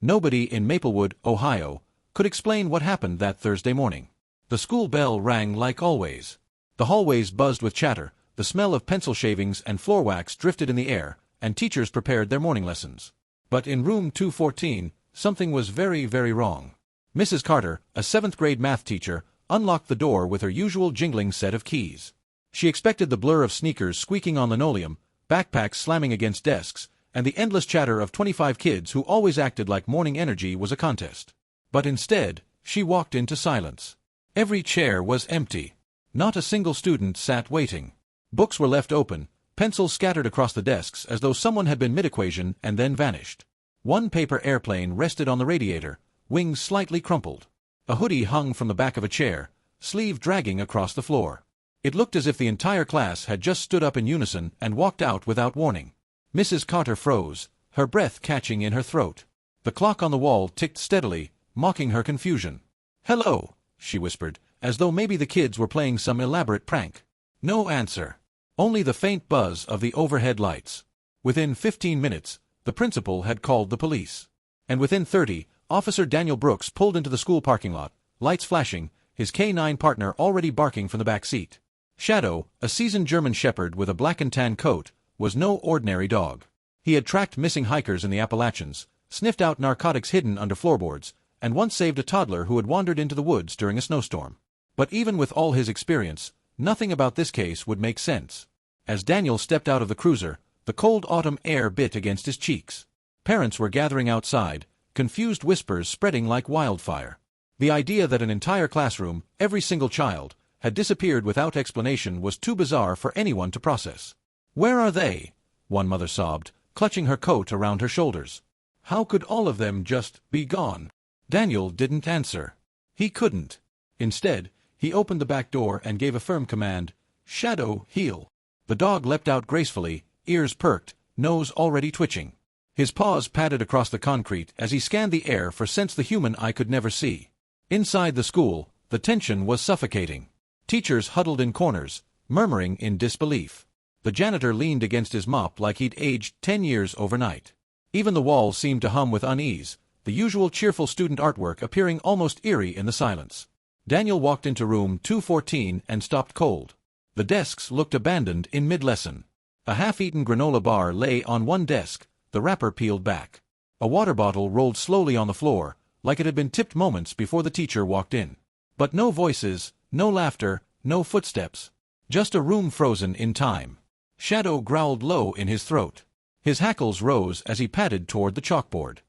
Nobody in Maplewood, Ohio, could explain what happened that Thursday morning. The school bell rang like always. The hallways buzzed with chatter, the smell of pencil shavings and floor wax drifted in the air, and teachers prepared their morning lessons. But in room 214, something was very, very wrong. Mrs. Carter, a 7th-grade math teacher, unlocked the door with her usual jingling set of keys. She expected the blur of sneakers squeaking on linoleum, backpacks slamming against desks, and the endless chatter of 25 kids who always acted like morning energy was a contest. But instead, she walked into silence. Every chair was empty. Not a single student sat waiting. Books were left open, pencils scattered across the desks as though someone had been mid-equation and then vanished. One paper airplane rested on the radiator, wings slightly crumpled. A hoodie hung from the back of a chair, sleeve dragging across the floor. It looked as if the entire class had just stood up in unison and walked out without warning. Mrs. Carter froze, her breath catching in her throat. The clock on the wall ticked steadily, mocking her confusion. "Hello," she whispered, as though maybe the kids were playing some elaborate prank. No answer. Only the faint buzz of the overhead lights. Within 15 minutes, the principal had called the police. And within 30, Officer Daniel Brooks pulled into the school parking lot, lights flashing, his K9 partner already barking from the back seat. Shadow, a seasoned German shepherd with a black and tan coat, was no ordinary dog. He had tracked missing hikers in the Appalachians, sniffed out narcotics hidden under floorboards, and once saved a toddler who had wandered into the woods during a snowstorm. But even with all his experience, nothing about this case would make sense. As Daniel stepped out of the cruiser, the cold autumn air bit against his cheeks. Parents were gathering outside, confused whispers spreading like wildfire. The idea that an entire classroom, every single child, had disappeared without explanation was too bizarre for anyone to process. "Where are they?" one mother sobbed, clutching her coat around her shoulders. "How could all of them just be gone?" Daniel didn't answer. He couldn't. Instead, he opened the back door and gave a firm command, "Shadow, heel." The dog leapt out gracefully, ears perked, nose already twitching. His paws padded across the concrete as he scanned the air for scents the human eye could never see. Inside the school, the tension was suffocating. Teachers huddled in corners, murmuring in disbelief. The janitor leaned against his mop like he'd aged 10 years overnight. Even the walls seemed to hum with unease, the usual cheerful student artwork appearing almost eerie in the silence. Daniel walked into room 214 and stopped cold. The desks looked abandoned in mid-lesson. A half-eaten granola bar lay on one desk, the wrapper peeled back. A water bottle rolled slowly on the floor, like it had been tipped moments before the teacher walked in. But no voices, no laughter, no footsteps. Just a room frozen in time. Shadow growled low in his throat. His hackles rose as he padded toward the chalkboard.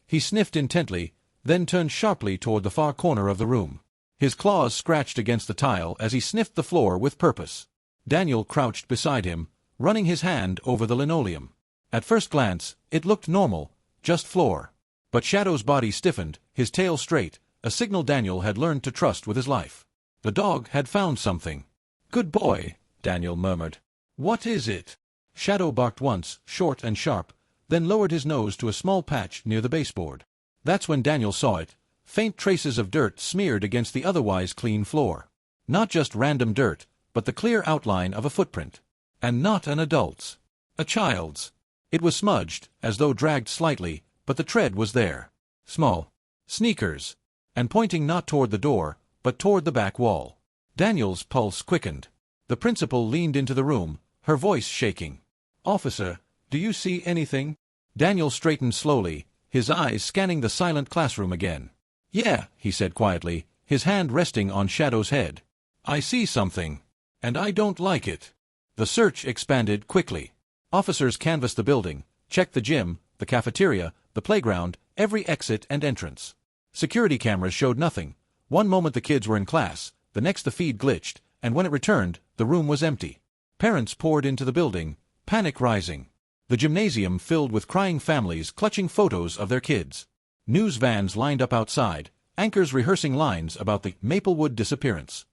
He sniffed intently, then turned sharply toward the far corner of the room. His claws scratched against the tile as he sniffed the floor with purpose. Daniel crouched beside him, running his hand over the linoleum. At first glance, it looked normal, just floor. But Shadow's body stiffened, his tail straight, a signal Daniel had learned to trust with his life. The dog had found something. "Good boy," Daniel murmured. "What is it?" Shadow barked once, short and sharp, then lowered his nose to a small patch near the baseboard. That's when Daniel saw it, faint traces of dirt smeared against the otherwise clean floor. Not just random dirt, but the clear outline of a footprint. And not an adult's. A child's. It was smudged, as though dragged slightly, but the tread was there. Small. Sneakers. And pointing not toward the door, but toward the back wall. Daniel's pulse quickened. The principal leaned into the room, her voice shaking. "Officer, do you see anything?" Daniel straightened slowly, his eyes scanning the silent classroom again. "Yeah," he said quietly, his hand resting on Shadow's head. "I see something. And I don't like it." The search expanded quickly. Officers canvassed the building, checked the gym, the cafeteria, the playground, every exit and entrance. Security cameras showed nothing. One moment the kids were in class, the next the feed glitched, and when it returned, the room was empty. Parents poured into the building, panic rising. The gymnasium filled with crying families clutching photos of their kids. News vans lined up outside, anchors rehearsing lines about the Maplewood disappearance.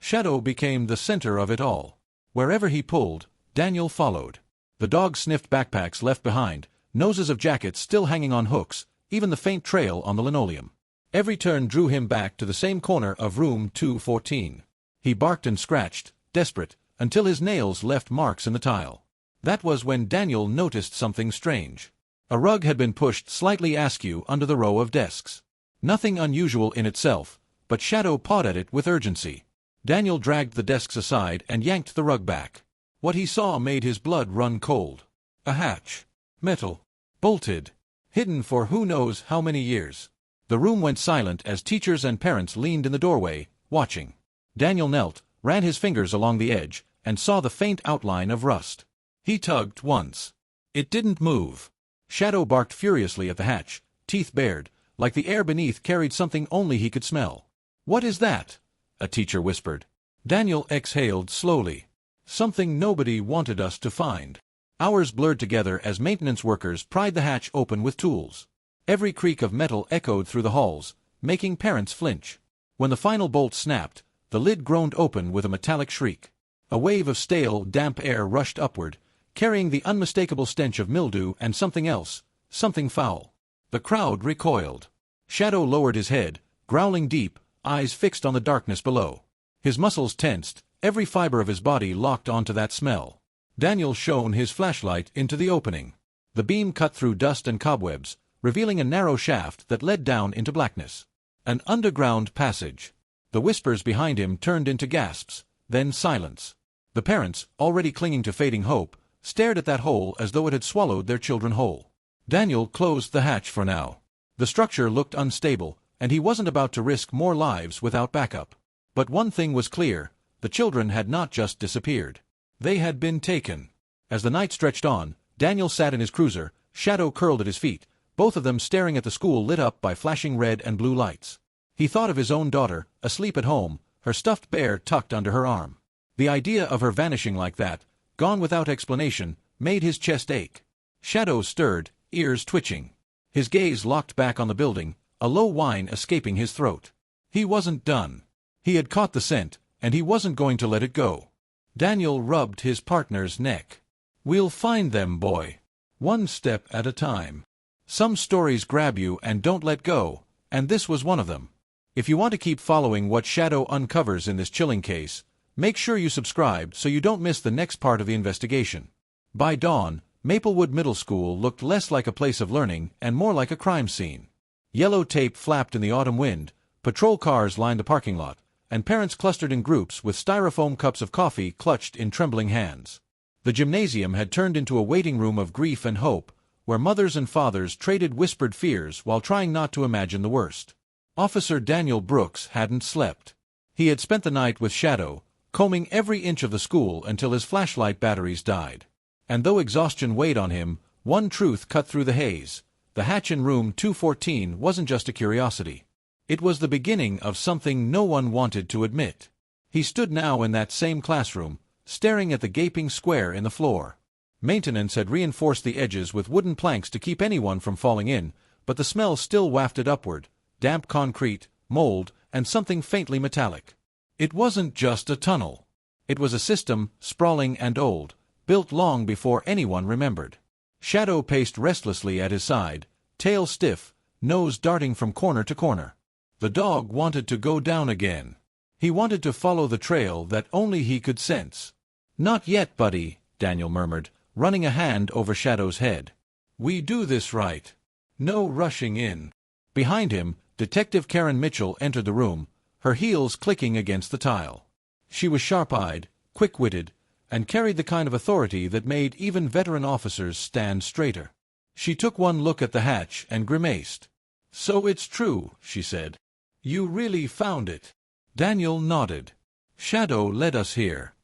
Shadow became the center of it all. Wherever he pulled, Daniel followed. The dogs sniffed backpacks left behind, noses of jackets still hanging on hooks, even the faint trail on the linoleum. Every turn drew him back to the same corner of room 214. He barked and scratched, desperate, until his nails left marks in the tile. That was when Daniel noticed something strange. A rug had been pushed slightly askew under the row of desks. Nothing unusual in itself, but Shadow pawed at it with urgency. Daniel dragged the desks aside and yanked the rug back. What he saw made his blood run cold. A hatch. Metal. Bolted. Hidden for who knows how many years. The room went silent as teachers and parents leaned in the doorway, watching. Daniel knelt, ran his fingers along the edge, and saw the faint outline of rust. He tugged once. It didn't move. Shadow barked furiously at the hatch, teeth bared, like the air beneath carried something only he could smell. "What is that?" a teacher whispered. Daniel exhaled slowly. "Something nobody wanted us to find." Hours blurred together as maintenance workers pried the hatch open with tools. Every creak of metal echoed through the halls, making parents flinch. When the final bolt snapped, the lid groaned open with a metallic shriek. A wave of stale, damp air rushed upward, carrying the unmistakable stench of mildew and something else, something foul. The crowd recoiled. Shadow lowered his head, growling deep, eyes fixed on the darkness below. His muscles tensed, every fiber of his body locked onto that smell. Daniel shone his flashlight into the opening. The beam cut through dust and cobwebs, revealing a narrow shaft that led down into blackness. An underground passage. The whispers behind him turned into gasps, then silence. The parents, already clinging to fading hope, stared at that hole as though it had swallowed their children whole. Daniel closed the hatch for now. The structure looked unstable, and he wasn't about to risk more lives without backup. But one thing was clear: the children had not just disappeared. They had been taken. As the night stretched on, Daniel sat in his cruiser, Shadow curled at his feet, both of them staring at the school lit up by flashing red and blue lights. He thought of his own daughter, asleep at home, her stuffed bear tucked under her arm. The idea of her vanishing like that, gone without explanation, made his chest ache. Shadow stirred, ears twitching. His gaze locked back on the building, a low whine escaping his throat. He wasn't done. He had caught the scent, and he wasn't going to let it go. Daniel rubbed his partner's neck. "We'll find them, boy. One step at a time. Some stories grab you and don't let go, and this was one of them. If you want to keep following what Shadow uncovers in this chilling case, make sure you subscribe so you don't miss the next part of the investigation." By dawn, Maplewood Middle School looked less like a place of learning and more like a crime scene. Yellow tape flapped in the autumn wind, patrol cars lined the parking lot, and parents clustered in groups with styrofoam cups of coffee clutched in trembling hands. The gymnasium had turned into a waiting room of grief and hope, where mothers and fathers traded whispered fears while trying not to imagine the worst. Officer Daniel Brooks hadn't slept. He had spent the night with Shadow, combing every inch of the school until his flashlight batteries died. And though exhaustion weighed on him, one truth cut through the haze: the hatch in room 214 wasn't just a curiosity. It was the beginning of something no one wanted to admit. He stood now in that same classroom, staring at the gaping square in the floor. Maintenance had reinforced the edges with wooden planks to keep anyone from falling in, but the smell still wafted upward: damp concrete, mold, and something faintly metallic. It wasn't just a tunnel. It was a system, sprawling and old, built long before anyone remembered. Shadow paced restlessly at his side, tail stiff, nose darting from corner to corner. The dog wanted to go down again. He wanted to follow the trail that only he could sense. "Not yet, buddy," Daniel murmured, running a hand over Shadow's head. "We do this right. No rushing in." Behind him, Detective Karen Mitchell entered the room, her heels clicking against the tile. She was sharp-eyed, quick-witted, and carried the kind of authority that made even veteran officers stand straighter. She took one look at the hatch and grimaced. "So it's true," she said. "You really found it." Daniel nodded. "Shadow led us here.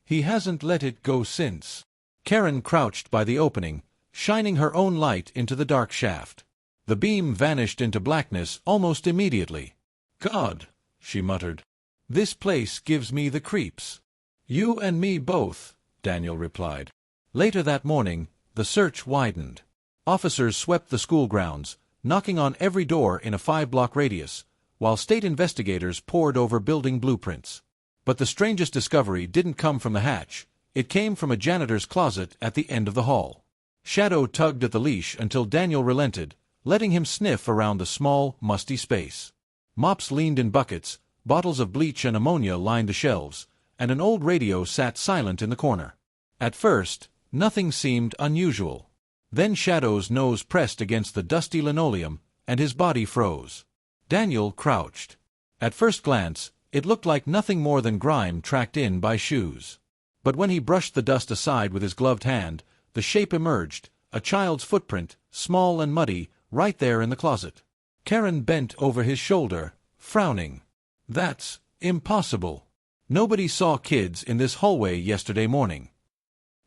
He hasn't let it go since." Karen crouched by the opening, shining her own light into the dark shaft. The beam vanished into blackness almost immediately. "God," she muttered. "This place gives me the creeps." "You and me both," Daniel replied. Later that morning, the search widened. Officers swept the school grounds, knocking on every door in a 5-block radius, while state investigators pored over building blueprints. But the strangest discovery didn't come from the hatch. It came from a janitor's closet at the end of the hall. Shadow tugged at the leash until Daniel relented, letting him sniff around the small, musty space. Mops leaned in buckets, bottles of bleach and ammonia lined the shelves, and an old radio sat silent in the corner. At first, nothing seemed unusual. Then Shadow's nose pressed against the dusty linoleum, and his body froze. Daniel crouched. At first glance, it looked like nothing more than grime tracked in by shoes. But when he brushed the dust aside with his gloved hand, the shape emerged, a child's footprint, small and muddy, right there in the closet. Karen bent over his shoulder, frowning. "That's impossible. Nobody saw kids in this hallway yesterday morning."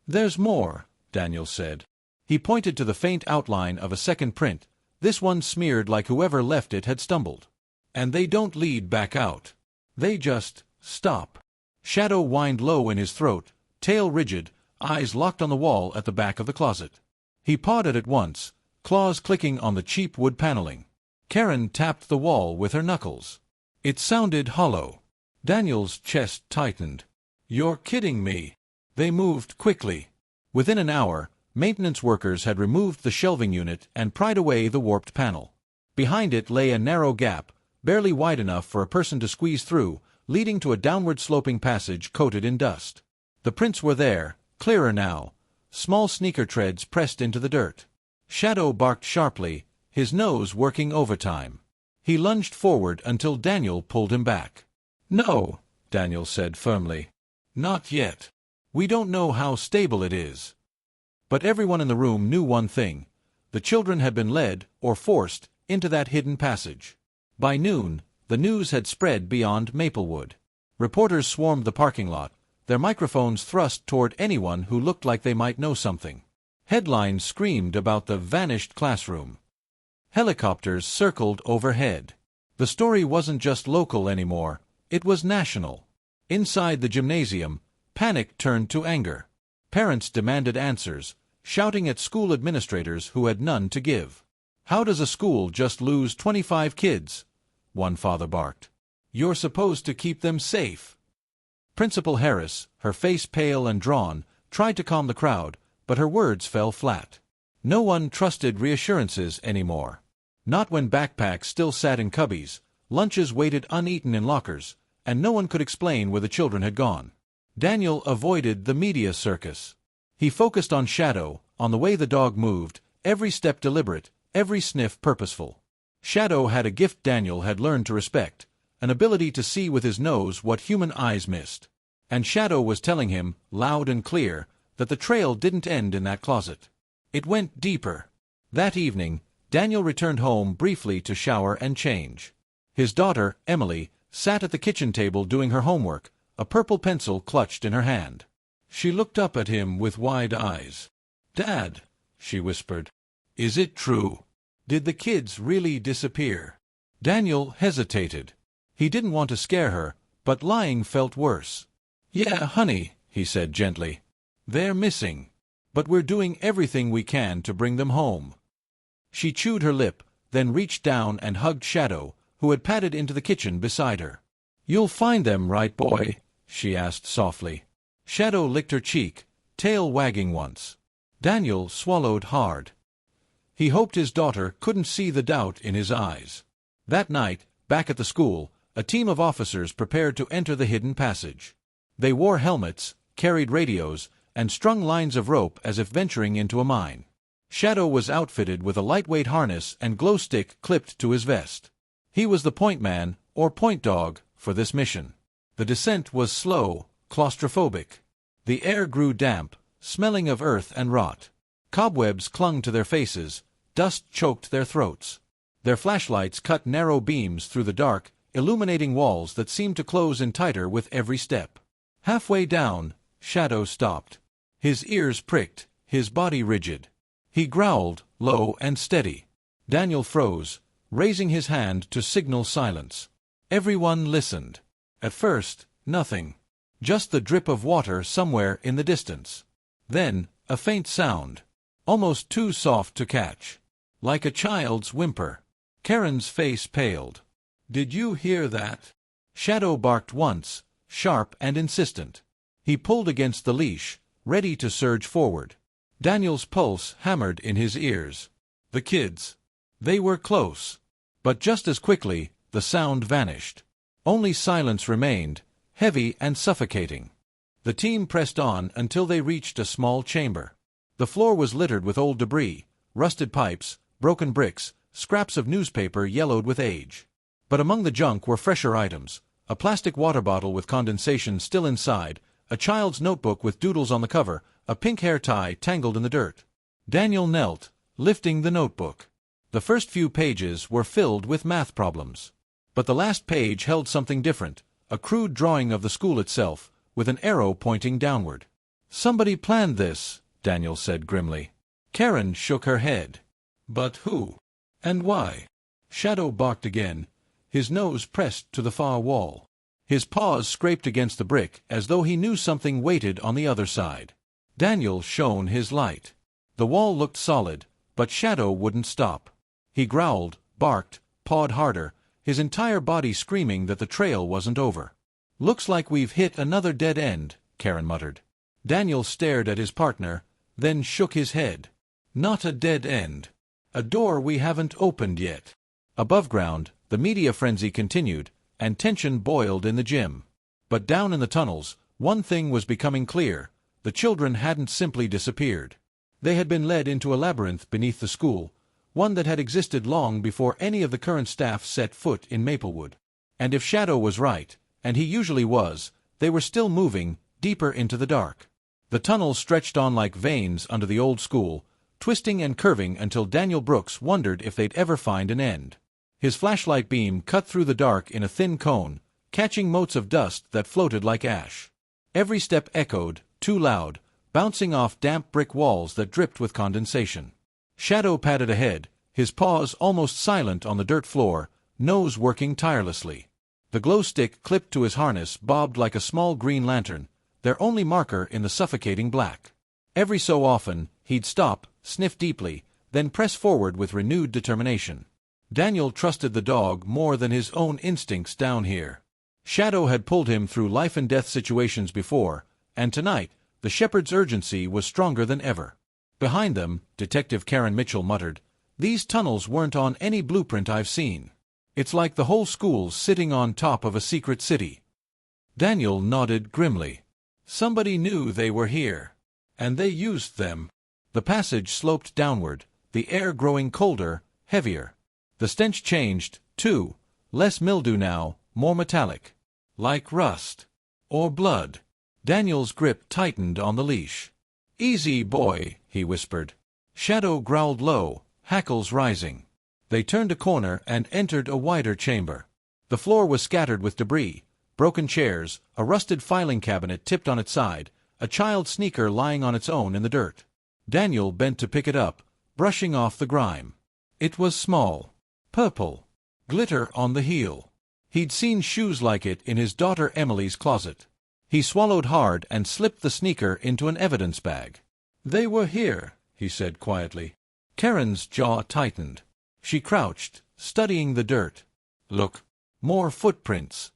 "There's more," Daniel said. He pointed to the faint outline of a second print, this one smeared like whoever left it had stumbled. "And they don't lead back out. They just stop." Shadow whined low in his throat, tail rigid, eyes locked on the wall at the back of the closet. He pawed at it once, claws clicking on the cheap wood paneling. Karen tapped the wall with her knuckles. It sounded hollow. Daniel's chest tightened. "You're kidding me." They moved quickly. Within an hour, maintenance workers had removed the shelving unit and pried away the warped panel. Behind it lay a narrow gap, barely wide enough for a person to squeeze through, leading to a downward-sloping passage coated in dust. The prints were there, clearer now, small sneaker treads pressed into the dirt. Shadow barked sharply, his nose working overtime. He lunged forward until Daniel pulled him back. "No," Daniel said firmly. "Not yet. We don't know how stable it is." But everyone in the room knew one thing. The children had been led, or forced, into that hidden passage. By noon, the news had spread beyond Maplewood. Reporters swarmed the parking lot, their microphones thrust toward anyone who looked like they might know something. Headlines screamed about the vanished classroom. Helicopters circled overhead. The story wasn't just local anymore, it was national. Inside the gymnasium, panic turned to anger. Parents demanded answers, shouting at school administrators who had none to give. "How does a school just lose 25 kids?" one father barked. "You're supposed to keep them safe." Principal Harris, her face pale and drawn, tried to calm the crowd, but her words fell flat. No one trusted reassurances anymore. Not when backpacks still sat in cubbies, lunches waited uneaten in lockers, and no one could explain where the children had gone. Daniel avoided the media circus. He focused on Shadow, on the way the dog moved, every step deliberate, every sniff purposeful. Shadow had a gift Daniel had learned to respect, an ability to see with his nose what human eyes missed. And Shadow was telling him, loud and clear, that the trail didn't end in that closet. It went deeper. That evening, Daniel returned home briefly to shower and change. His daughter, Emily, sat at the kitchen table doing her homework, a purple pencil clutched in her hand. She looked up at him with wide eyes. "Dad," she whispered, "is it true? Did the kids really disappear?" Daniel hesitated. He didn't want to scare her, but lying felt worse. "Yeah, honey," he said gently. "They're missing. But we're doing everything we can to bring them home." She chewed her lip, then reached down and hugged Shadow, who had padded into the kitchen beside her. "You'll find them, right, boy?" she asked softly. Shadow licked her cheek, tail wagging once. Daniel swallowed hard. He hoped his daughter couldn't see the doubt in his eyes. That night, back at the school, a team of officers prepared to enter the hidden passage. They wore helmets, carried radios, and strung lines of rope as if venturing into a mine. Shadow was outfitted with a lightweight harness and glow stick clipped to his vest. He was the point man, or point dog, for this mission. The descent was slow, claustrophobic. The air grew damp, smelling of earth and rot. Cobwebs clung to their faces, dust choked their throats. Their flashlights cut narrow beams through the dark, illuminating walls that seemed to close in tighter with every step. Halfway down, Shadow stopped. His ears pricked, his body rigid. He growled, low and steady. Daniel froze, raising his hand to signal silence. Everyone listened. At first, nothing. Just the drip of water somewhere in the distance. Then, a faint sound. Almost too soft to catch. Like a child's whimper. Karen's face paled. "Did you hear that?" Shadow barked once, sharp and insistent. He pulled against the leash, ready to surge forward. Daniel's pulse hammered in his ears. The kids. They were close. But just as quickly, the sound vanished. Only silence remained, heavy and suffocating. The team pressed on until they reached a small chamber. The floor was littered with old debris, rusted pipes, broken bricks, scraps of newspaper yellowed with age. But among the junk were fresher items: a plastic water bottle with condensation still inside, a child's notebook with doodles on the cover, a pink hair tie tangled in the dirt. Daniel knelt, lifting the notebook. The first few pages were filled with math problems. But the last page held something different, a crude drawing of the school itself, with an arrow pointing downward. "Somebody planned this," Daniel said grimly. Karen shook her head. "But who? And why?" Shadow barked again, his nose pressed to the far wall. His paws scraped against the brick as though he knew something waited on the other side. Daniel shone his light. The wall looked solid, but Shadow wouldn't stop. He growled, barked, pawed harder, his entire body screaming that the trail wasn't over. "Looks like we've hit another dead end," Karen muttered. Daniel stared at his partner, then shook his head. "Not a dead end. A door we haven't opened yet." Above ground, the media frenzy continued, and tension boiled in the gym. But down in the tunnels, one thing was becoming clear: the children hadn't simply disappeared. They had been led into a labyrinth beneath the school, one that had existed long before any of the current staff set foot in Maplewood. And if Shadow was right, and he usually was, they were still moving, deeper into the dark. The tunnel stretched on like veins under the old school, twisting and curving until Daniel Brooks wondered if they'd ever find an end. His flashlight beam cut through the dark in a thin cone, catching motes of dust that floated like ash. Every step echoed, too loud, bouncing off damp brick walls that dripped with condensation. Shadow padded ahead, his paws almost silent on the dirt floor, nose working tirelessly. The glow stick clipped to his harness bobbed like a small green lantern, their only marker in the suffocating black. Every so often, he'd stop, sniff deeply, then press forward with renewed determination. Daniel trusted the dog more than his own instincts down here. Shadow had pulled him through life-and-death situations before, and tonight, the shepherd's urgency was stronger than ever. Behind them, Detective Karen Mitchell muttered, "These tunnels weren't on any blueprint I've seen. It's like the whole school's sitting on top of a secret city." Daniel nodded grimly. "Somebody knew they were here. And they used them." The passage sloped downward, the air growing colder, heavier. The stench changed, too, less mildew now, more metallic. Like rust. Or blood. Daniel's grip tightened on the leash. "Easy, boy," he whispered. Shadow growled low, hackles rising. They turned a corner and entered a wider chamber. The floor was scattered with debris, broken chairs, a rusted filing cabinet tipped on its side, a child's sneaker lying on its own in the dirt. Daniel bent to pick it up, brushing off the grime. It was small. Purple. Glitter on the heel. He'd seen shoes like it in his daughter Emily's closet. He swallowed hard and slipped the sneaker into an evidence bag. "They were here," he said quietly. Karen's jaw tightened. She crouched, studying the dirt. "Look. More footprints."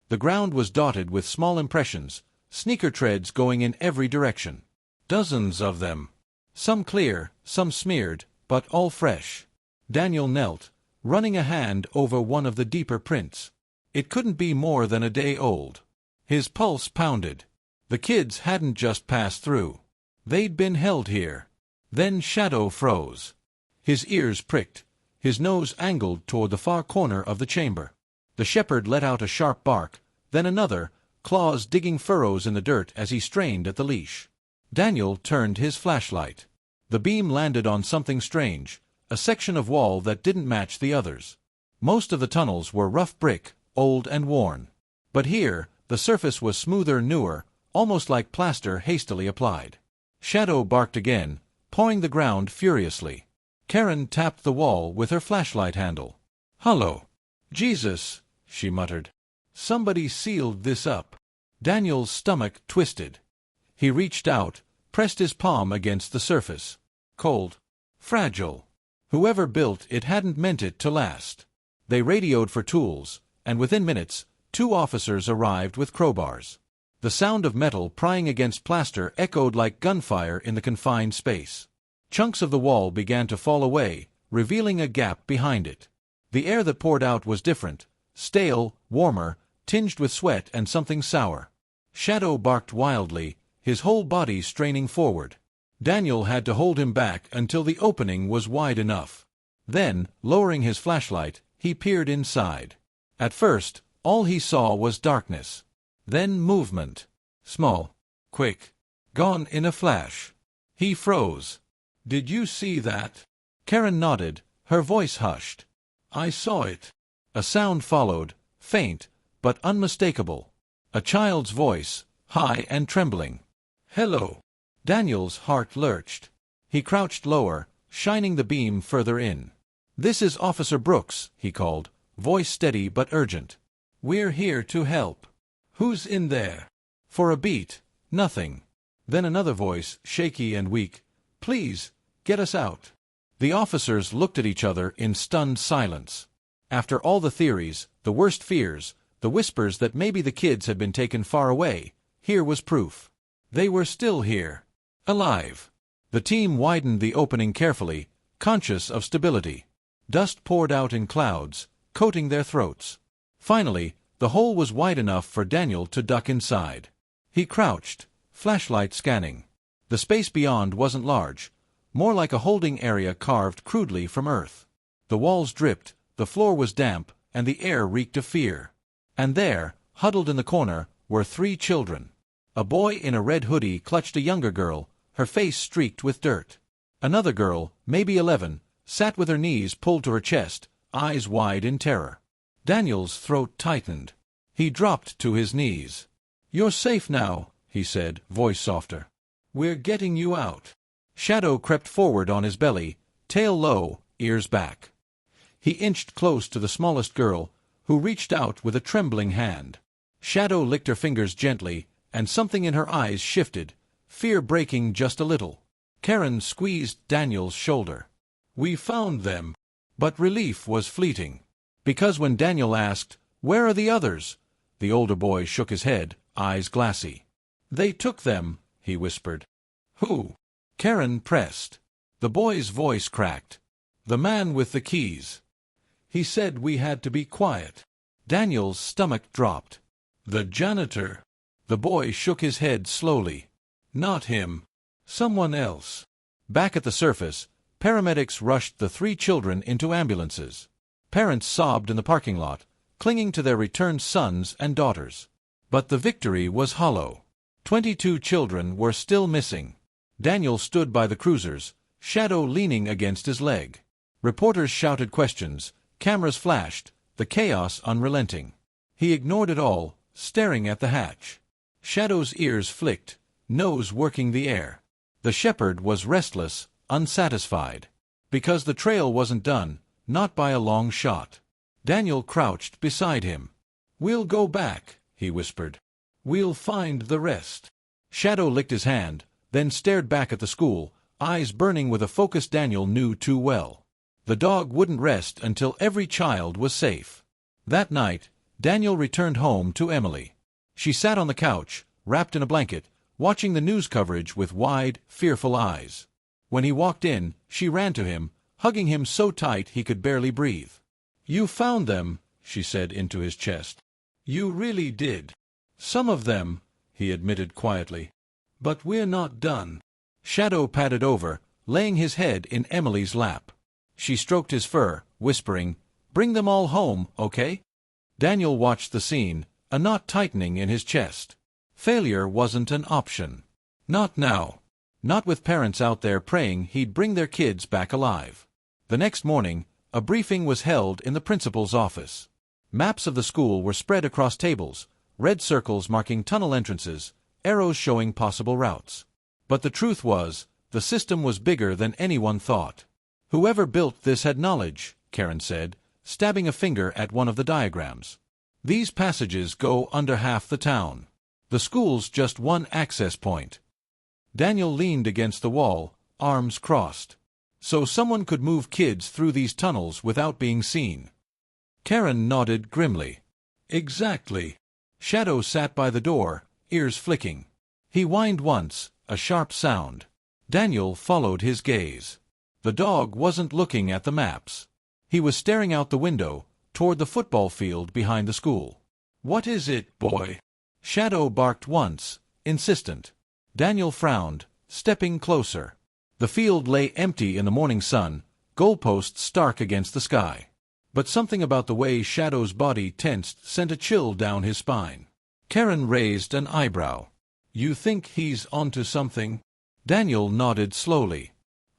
The ground was dotted with small impressions, sneaker treads going in every direction. Dozens of them. Some clear, some smeared, but all fresh. Daniel knelt, running a hand over one of the deeper prints. It couldn't be more than a day old. His pulse pounded. The kids hadn't just passed through. They'd been held here. Then Shadow froze. His ears pricked, his nose angled toward the far corner of the chamber. The shepherd let out a sharp bark, then another, claws digging furrows in the dirt as he strained at the leash. Daniel turned his flashlight. The beam landed on something strange, a section of wall that didn't match the others. Most of the tunnels were rough brick, old and worn. But here, the surface was smoother, newer, almost like plaster hastily applied. Shadow barked again, pawing the ground furiously. Karen tapped the wall with her flashlight handle. "Hullo. Jesus," she muttered. "Somebody sealed this up." Daniel's stomach twisted. He reached out, pressed his palm against the surface. Cold. Fragile. Whoever built it hadn't meant it to last. They radioed for tools, and within minutes, 2 officers arrived with crowbars. The sound of metal prying against plaster echoed like gunfire in the confined space. Chunks of the wall began to fall away, revealing a gap behind it. The air that poured out was different, stale, warmer, tinged with sweat and something sour. Shadow barked wildly, his whole body straining forward. Daniel had to hold him back until the opening was wide enough. Then, lowering his flashlight, he peered inside. At first, all he saw was darkness. Then movement. Small. Quick. Gone in a flash. He froze. "Did you see that?" Karen nodded, her voice hushed. "I saw it." A sound followed, faint, but unmistakable. A child's voice, high and trembling. "Hello." Daniel's heart lurched. He crouched lower, shining the beam further in. "This is Officer Brooks," he called, voice steady but urgent. "We're here to help." "Who's in there?" For a beat, nothing. Then another voice, shaky and weak. "Please, get us out." The officers looked at each other in stunned silence. After all the theories, the worst fears, the whispers that maybe the kids had been taken far away, here was proof. They were still here. Alive. The team widened the opening carefully, conscious of stability. Dust poured out in clouds, coating their throats. Finally, the hole was wide enough for Daniel to duck inside. He crouched, flashlight scanning. The space beyond wasn't large, more like a holding area carved crudely from earth. The walls dripped, the floor was damp, and the air reeked of fear. And there, huddled in the corner, were 3 children. A boy in a red hoodie clutched a younger girl, her face streaked with dirt. Another girl, maybe 11, sat with her knees pulled to her chest, eyes wide in terror. Daniel's throat tightened. He dropped to his knees. "You're safe now," he said, voice softer. "We're getting you out." Shadow crept forward on his belly, tail low, ears back. He inched close to the smallest girl, who reached out with a trembling hand. Shadow licked her fingers gently, and something in her eyes shifted, fear breaking just a little. Karen squeezed Daniel's shoulder. "We found them." But relief was fleeting. Because when Daniel asked, "Where are the others?" the older boy shook his head, eyes glassy. "They took them," he whispered. "Who?" Karen pressed. The boy's voice cracked. "The man with the keys. He said we had to be quiet." Daniel's stomach dropped. "The janitor." The boy shook his head slowly. "Not him. Someone else." Back at the surface, paramedics rushed the 3 children into ambulances. Parents sobbed in the parking lot, clinging to their returned sons and daughters. But the victory was hollow. 22 children were still missing. Daniel stood by the cruisers, Shadow leaning against his leg. Reporters shouted questions, cameras flashed, the chaos unrelenting. He ignored it all, staring at the hatch. Shadow's ears flicked, nose working the air. The shepherd was restless, unsatisfied. Because the trail wasn't done, not by a long shot. Daniel crouched beside him. "We'll go back," he whispered. "We'll find the rest." Shadow licked his hand, then stared back at the school, eyes burning with a focus Daniel knew too well. The dog wouldn't rest until every child was safe. That night, Daniel returned home to Emily. She sat on the couch, wrapped in a blanket, watching the news coverage with wide, fearful eyes. When he walked in, she ran to him, hugging him so tight he could barely breathe. "You found them," she said into his chest. "You really did." "Some of them," he admitted quietly. "But we're not done." Shadow padded over, laying his head in Emily's lap. She stroked his fur, whispering, "Bring them all home, okay?" Daniel watched the scene, a knot tightening in his chest. Failure wasn't an option. Not now. Not with parents out there praying he'd bring their kids back alive. The next morning, a briefing was held in the principal's office. Maps of the school were spread across tables, red circles marking tunnel entrances, arrows showing possible routes. But the truth was, the system was bigger than anyone thought. "Whoever built this had knowledge," Karen said, stabbing a finger at one of the diagrams. "These passages go under half the town. The school's just one access point." Daniel leaned against the wall, arms crossed. "So someone could move kids through these tunnels without being seen." Karen nodded grimly. "Exactly." Shadow sat by the door, ears flicking. He whined once, a sharp sound. Daniel followed his gaze. The dog wasn't looking at the maps. He was staring out the window, toward the football field behind the school. "What is it, boy?" Shadow barked once, insistent. Daniel frowned, stepping closer. The field lay empty in the morning sun, goalposts stark against the sky. But something about the way Shadow's body tensed sent a chill down his spine. Karen raised an eyebrow. "You think he's onto something?" Daniel nodded slowly.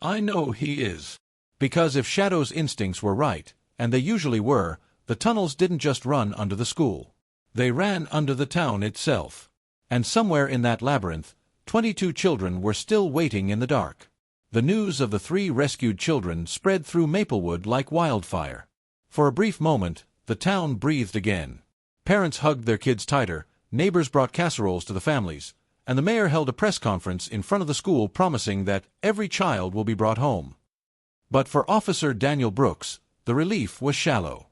"I know he is. Because if Shadow's instincts were right, and they usually were, the tunnels didn't just run under the school. They ran under the town itself. And somewhere in that labyrinth, 22 children were still waiting in the dark." The news of the 3 rescued children spread through Maplewood like wildfire. For a brief moment, the town breathed again. Parents hugged their kids tighter, neighbors brought casseroles to the families, and the mayor held a press conference in front of the school promising that every child will be brought home. But for Officer Daniel Brooks, the relief was shallow.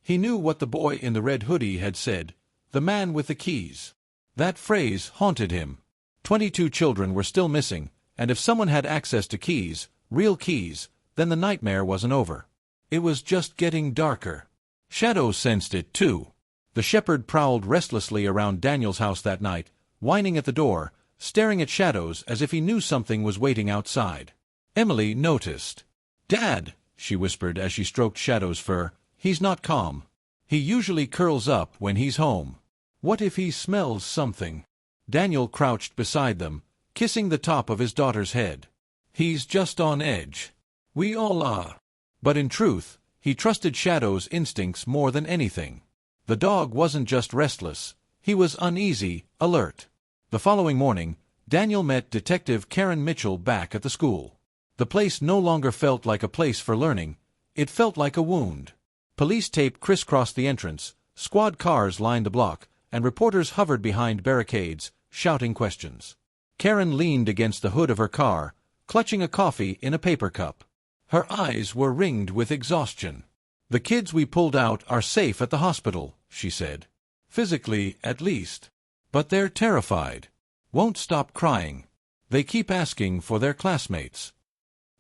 He knew what the boy in the red hoodie had said, "the man with the keys." That phrase haunted him. 22 children were still missing, and if someone had access to keys, real keys, then the nightmare wasn't over. It was just getting darker. Shadow sensed it, too. The shepherd prowled restlessly around Daniel's house that night, whining at the door, staring at Shadows as if he knew something was waiting outside. Emily noticed. "Dad," she whispered as she stroked Shadow's fur, "he's not calm. He usually curls up when he's home. What if he smells something?" Daniel crouched beside them, kissing the top of his daughter's head. "He's just on edge. We all are." But in truth, he trusted Shadow's instincts more than anything. The dog wasn't just restless, he was uneasy, alert. The following morning, Daniel met Detective Karen Mitchell back at the school. The place no longer felt like a place for learning, it felt like a wound. Police tape crisscrossed the entrance, squad cars lined the block, and reporters hovered behind barricades, shouting questions. Karen leaned against the hood of her car, clutching a coffee in a paper cup. Her eyes were ringed with exhaustion. "The kids we pulled out are safe at the hospital," she said. "Physically, at least. But they're terrified. Won't stop crying. They keep asking for their classmates."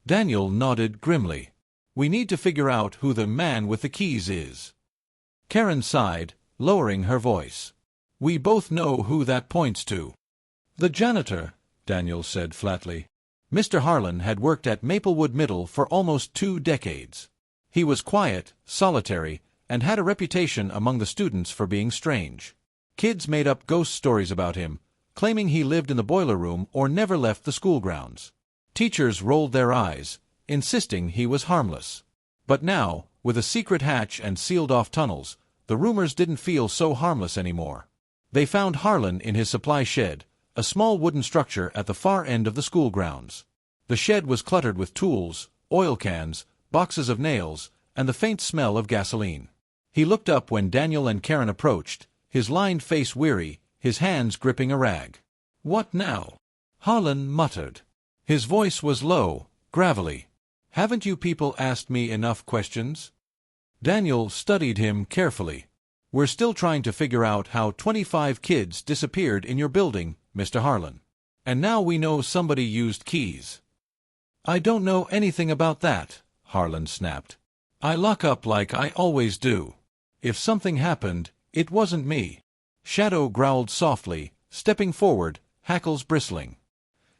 Daniel nodded grimly. "We need to figure out who the man with the keys is." Karen sighed, lowering her voice. "We both know who that points to." "The janitor," Daniel said flatly. Mr. Harlan had worked at Maplewood Middle for almost 2 decades. He was quiet, solitary, and had a reputation among the students for being strange. Kids made up ghost stories about him, claiming he lived in the boiler room or never left the school grounds. Teachers rolled their eyes, insisting he was harmless. But now, with a secret hatch and sealed-off tunnels, the rumors didn't feel so harmless anymore. They found Harlan in his supply shed, a small wooden structure at the far end of the school grounds. The shed was cluttered with tools, oil cans, boxes of nails, and the faint smell of gasoline. He looked up when Daniel and Karen approached, his lined face weary, his hands gripping a rag. "What now?" Harlan muttered. His voice was low, gravelly. "Haven't you people asked me enough questions?" Daniel studied him carefully. "We're still trying to figure out how 25 kids disappeared in your building, Mr. Harlan. And now we know somebody used keys." "I don't know anything about that," Harlan snapped. "I lock up like I always do. If something happened, it wasn't me." Shadow growled softly, stepping forward, hackles bristling.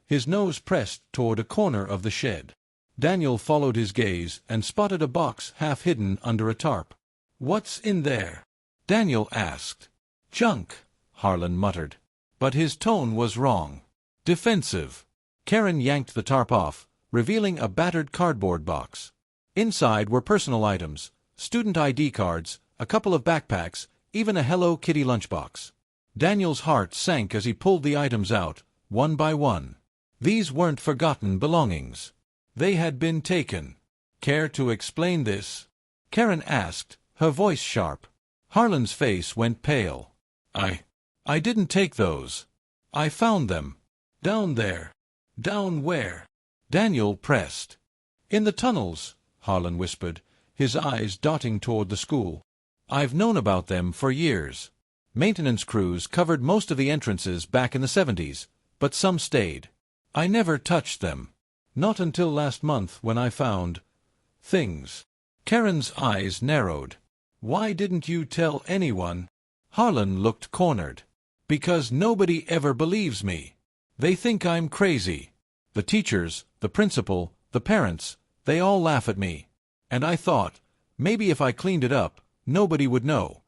His nose pressed toward a corner of the shed. Daniel followed his gaze and spotted a box half hidden under a tarp. "What's in there?" Daniel asked. "Junk," Harlan muttered. But his tone was wrong. Defensive. Karen yanked the tarp off, revealing a battered cardboard box. Inside were personal items, student ID cards, a couple of backpacks, even a Hello Kitty lunchbox. Daniel's heart sank as he pulled the items out, one by one. These weren't forgotten belongings. They had been taken. "Care to explain this?" Karen asked, her voice sharp. Harlan's face went pale. I didn't take those. I found them. Down there." "Down where?" Daniel pressed. "In the tunnels," Harlan whispered, his eyes darting toward the school. "I've known about them for years. Maintenance crews covered most of the entrances back in the 70s, but some stayed. I never touched them. Not until last month when I found things." Karen's eyes narrowed. "Why didn't you tell anyone?" Harlan looked cornered. "Because nobody ever believes me. They think I'm crazy. The teachers, the principal, the parents, they all laugh at me. And I thought, maybe if I cleaned it up, nobody would know."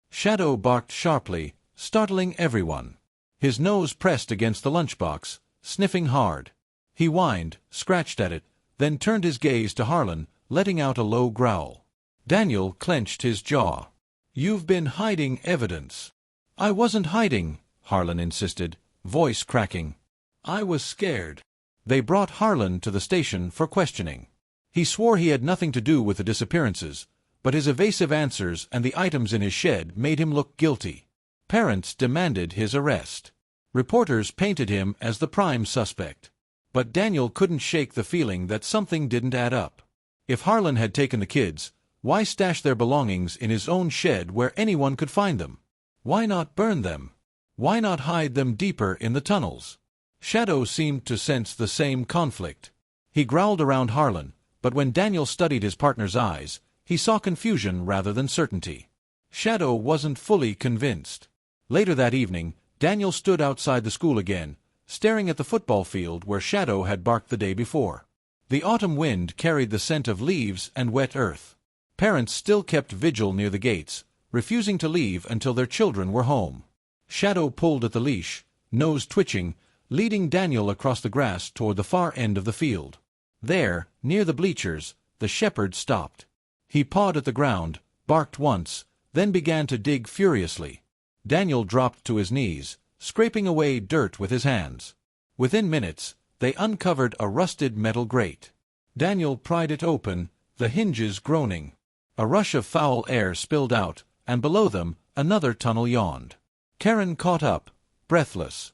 Shadow barked sharply, startling everyone. His nose pressed against the lunchbox, sniffing hard. He whined, scratched at it, then turned his gaze to Harlan, letting out a low growl. Daniel clenched his jaw. "You've been hiding evidence." "I wasn't hiding," Harlan insisted, voice cracking. "I was scared." They brought Harlan to the station for questioning. He swore he had nothing to do with the disappearances, but his evasive answers and the items in his shed made him look guilty. Parents demanded his arrest. Reporters painted him as the prime suspect. But Daniel couldn't shake the feeling that something didn't add up. If Harlan had taken the kids, why stash their belongings in his own shed where anyone could find them? Why not burn them? Why not hide them deeper in the tunnels? Shadow seemed to sense the same conflict. He growled around Harlan, but when Daniel studied his partner's eyes, he saw confusion rather than certainty. Shadow wasn't fully convinced. Later that evening, Daniel stood outside the school again, staring at the football field where Shadow had barked the day before. The autumn wind carried the scent of leaves and wet earth. Parents still kept vigil near the gates, refusing to leave until their children were home. Shadow pulled at the leash, nose twitching, leading Daniel across the grass toward the far end of the field. There, near the bleachers, the shepherd stopped. He pawed at the ground, barked once, then began to dig furiously. Daniel dropped to his knees, scraping away dirt with his hands. Within minutes, they uncovered a rusted metal grate. Daniel pried it open, the hinges groaning. A rush of foul air spilled out, and below them, another tunnel yawned. Karen caught up, breathless.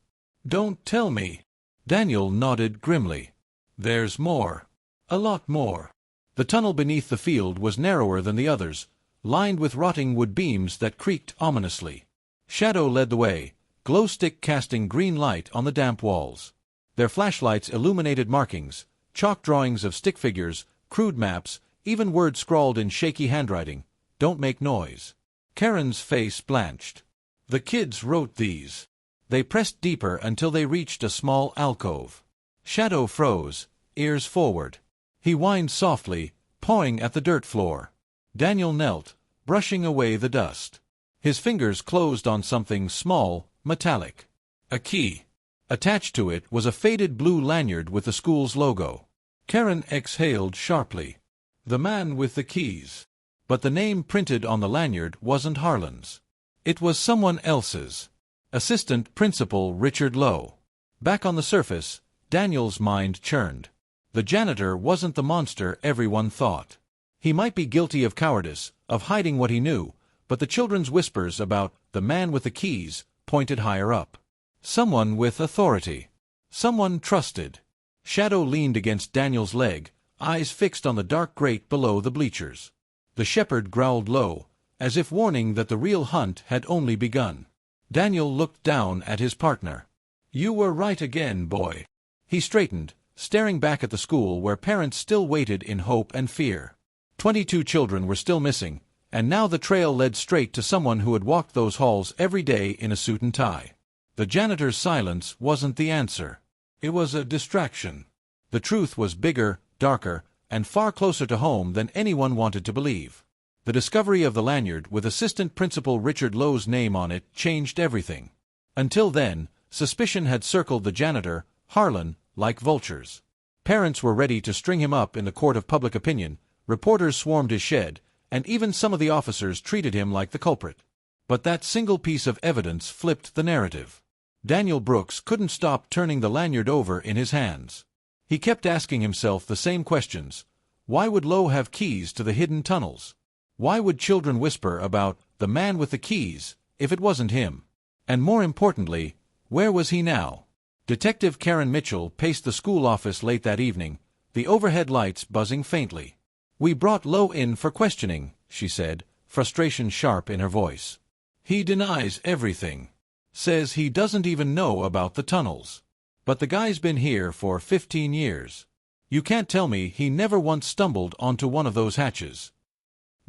"Don't tell me." Daniel nodded grimly. "There's more. A lot more." The tunnel beneath the field was narrower than the others, lined with rotting wood beams that creaked ominously. Shadow led the way, glow-stick casting green light on the damp walls. Their flashlights illuminated markings, chalk drawings of stick figures, crude maps, even words scrawled in shaky handwriting. "Don't make noise." Karen's face blanched. "The kids wrote these." They pressed deeper until they reached a small alcove. Shadow froze, ears forward. He whined softly, pawing at the dirt floor. Daniel knelt, brushing away the dust. His fingers closed on something small, metallic. A key. Attached to it was a faded blue lanyard with the school's logo. Karen exhaled sharply. The man with the keys. But the name printed on the lanyard wasn't Harlan's. It was someone else's. Assistant Principal Richard Lowe. Back on the surface, Daniel's mind churned. The janitor wasn't the monster everyone thought. He might be guilty of cowardice, of hiding what he knew, but the children's whispers about the man with the keys pointed higher up. Someone with authority. Someone trusted. Shadow leaned against Daniel's leg, eyes fixed on the dark grate below the bleachers. The shepherd growled low, as if warning that the real hunt had only begun. Daniel looked down at his partner. "You were right again, boy." He straightened, staring back at the school where parents still waited in hope and fear. 22 children were still missing, and now the trail led straight to someone who had walked those halls every day in a suit and tie. The janitor's silence wasn't the answer. It was a distraction. The truth was bigger, darker, and far closer to home than anyone wanted to believe. The discovery of the lanyard with Assistant Principal Richard Lowe's name on it changed everything. Until then, suspicion had circled the janitor, Harlan, like vultures. Parents were ready to string him up in the court of public opinion, reporters swarmed his shed, and even some of the officers treated him like the culprit. But that single piece of evidence flipped the narrative. Daniel Brooks couldn't stop turning the lanyard over in his hands. He kept asking himself the same questions. Why would Lowe have keys to the hidden tunnels? Why would children whisper about the man with the keys if it wasn't him? And more importantly, where was he now? Detective Karen Mitchell paced the school office late that evening, the overhead lights buzzing faintly. "We brought Lowe in for questioning," she said, frustration sharp in her voice. "He denies everything. Says he doesn't even know about the tunnels. But the guy's been here for 15 years. You can't tell me he never once stumbled onto one of those hatches."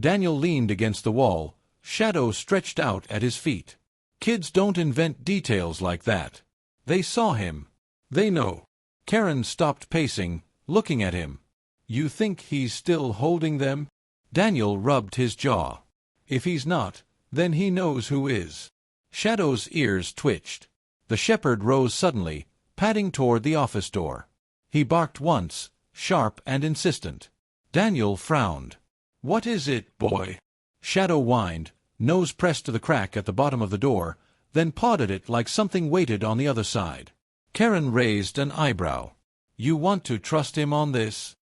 Daniel leaned against the wall, shadow stretched out at his feet. "Kids don't invent details like that. They saw him. They know." Karen stopped pacing, looking at him. You think he's still holding them? Daniel rubbed his jaw. If he's not, then he knows who is. Shadow's ears twitched. The shepherd rose suddenly, padding toward the office door. He barked once, sharp and insistent. Daniel frowned. What is it, boy? Shadow whined, nose pressed to the crack at the bottom of the door, then pawed at it like something waited on the other side. Karen raised an eyebrow. You want to trust him on this?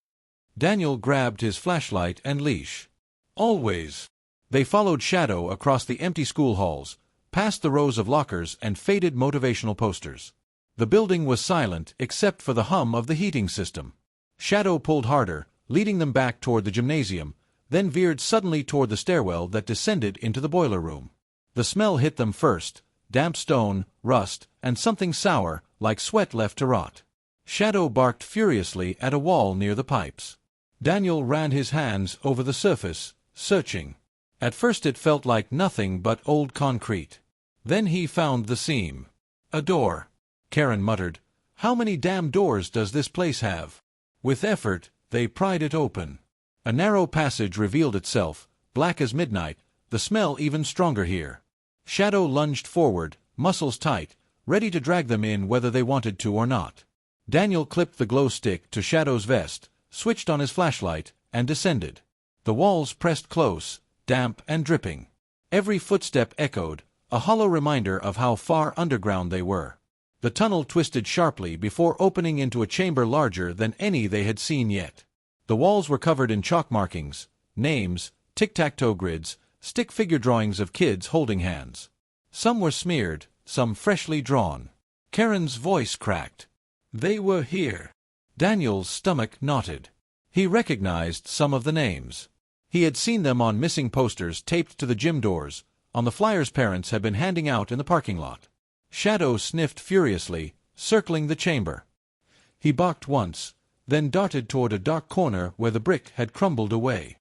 Daniel grabbed his flashlight and leash. Always. They followed Shadow across the empty school halls, past the rows of lockers and faded motivational posters. The building was silent except for the hum of the heating system. Shadow pulled harder, leading them back toward the gymnasium, then veered suddenly toward the stairwell that descended into the boiler room. The smell hit them first, damp stone, rust, and something sour, like sweat left to rot. Shadow barked furiously at a wall near the pipes. Daniel ran his hands over the surface, searching. At first it felt like nothing but old concrete. Then he found the seam. A door. Karen muttered, How many damn doors does this place have? With effort, they pried it open. A narrow passage revealed itself, black as midnight, the smell even stronger here. Shadow lunged forward, muscles tight, ready to drag them in whether they wanted to or not. Daniel clipped the glow stick to Shadow's vest, switched on his flashlight, and descended. The walls pressed close, damp and dripping. Every footstep echoed, a hollow reminder of how far underground they were. The tunnel twisted sharply before opening into a chamber larger than any they had seen yet. The walls were covered in chalk markings, names, tic-tac-toe grids, stick figure drawings of kids holding hands. Some were smeared, some freshly drawn. Karen's voice cracked. They were here. Daniel's stomach knotted. He recognized some of the names. He had seen them on missing posters taped to the gym doors, on the flyers parents had been handing out in the parking lot. Shadow sniffed furiously, circling the chamber. He balked once, then darted toward a dark corner where the brick had crumbled away.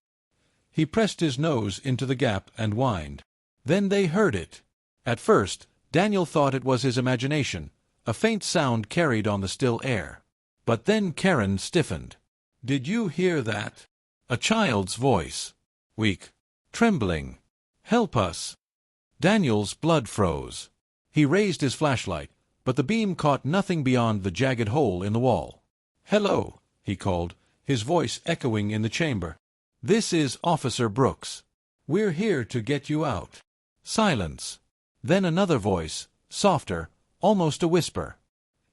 He pressed his nose into the gap and whined. Then they heard it. At first, Daniel thought it was his imagination, a faint sound carried on the still air. But then Karen stiffened. Did you hear that? A child's voice. Weak. Trembling. Help us. Daniel's blood froze. He raised his flashlight, but the beam caught nothing beyond the jagged hole in the wall. Hello, he called, his voice echoing in the chamber. This is Officer Brooks. We're here to get you out. Silence. Then another voice, softer, almost a whisper.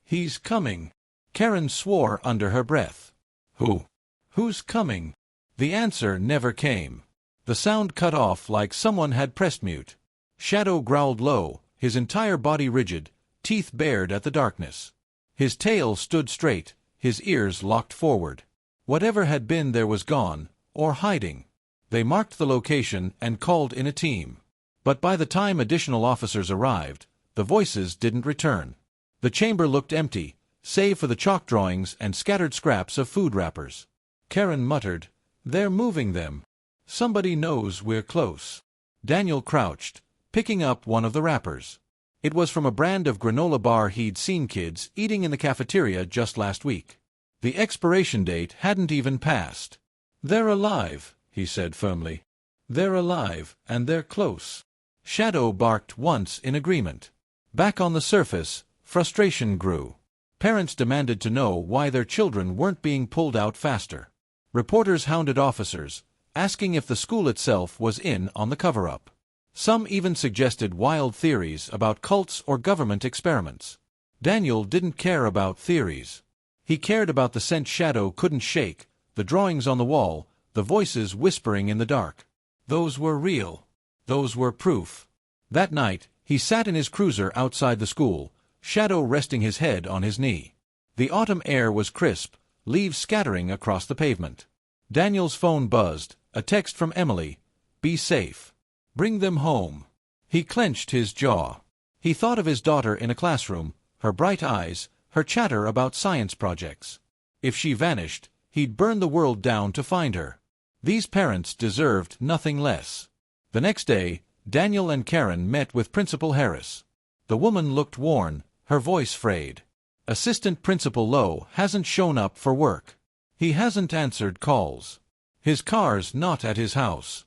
He's coming. Karen swore under her breath. Who? Who's coming? The answer never came. The sound cut off like someone had pressed mute. Shadow growled low, his entire body rigid, teeth bared at the darkness. His tail stood straight, his ears locked forward. Whatever had been there was gone, or hiding. They marked the location and called in a team. But by the time additional officers arrived, the voices didn't return. The chamber looked empty, save for the chalk drawings and scattered scraps of food wrappers. Karen muttered, They're moving them. Somebody knows we're close. Daniel crouched, picking up one of the wrappers. It was from a brand of granola bar he'd seen kids eating in the cafeteria just last week. The expiration date hadn't even passed. They're alive, he said firmly. They're alive, and they're close. Shadow barked once in agreement. Back on the surface, frustration grew. Parents demanded to know why their children weren't being pulled out faster. Reporters hounded officers, asking if the school itself was in on the cover-up. Some even suggested wild theories about cults or government experiments. Daniel didn't care about theories. He cared about the scent Shadow couldn't shake, the drawings on the wall, the voices whispering in the dark. Those were real. Those were proof. That night, he sat in his cruiser outside the school, Shadow resting his head on his knee. The autumn air was crisp, leaves scattering across the pavement. Daniel's phone buzzed, a text from Emily. Be safe. Bring them home. He clenched his jaw. He thought of his daughter in a classroom, her bright eyes, her chatter about science projects. If she vanished, he'd burn the world down to find her. These parents deserved nothing less. The next day, Daniel and Karen met with Principal Harris. The woman looked worn, her voice frayed. Assistant Principal Lowe hasn't shown up for work. He hasn't answered calls. His car's not at his house.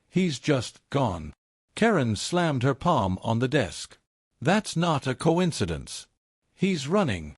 He's just gone. Karen slammed her palm on the desk. That's not a coincidence. He's running.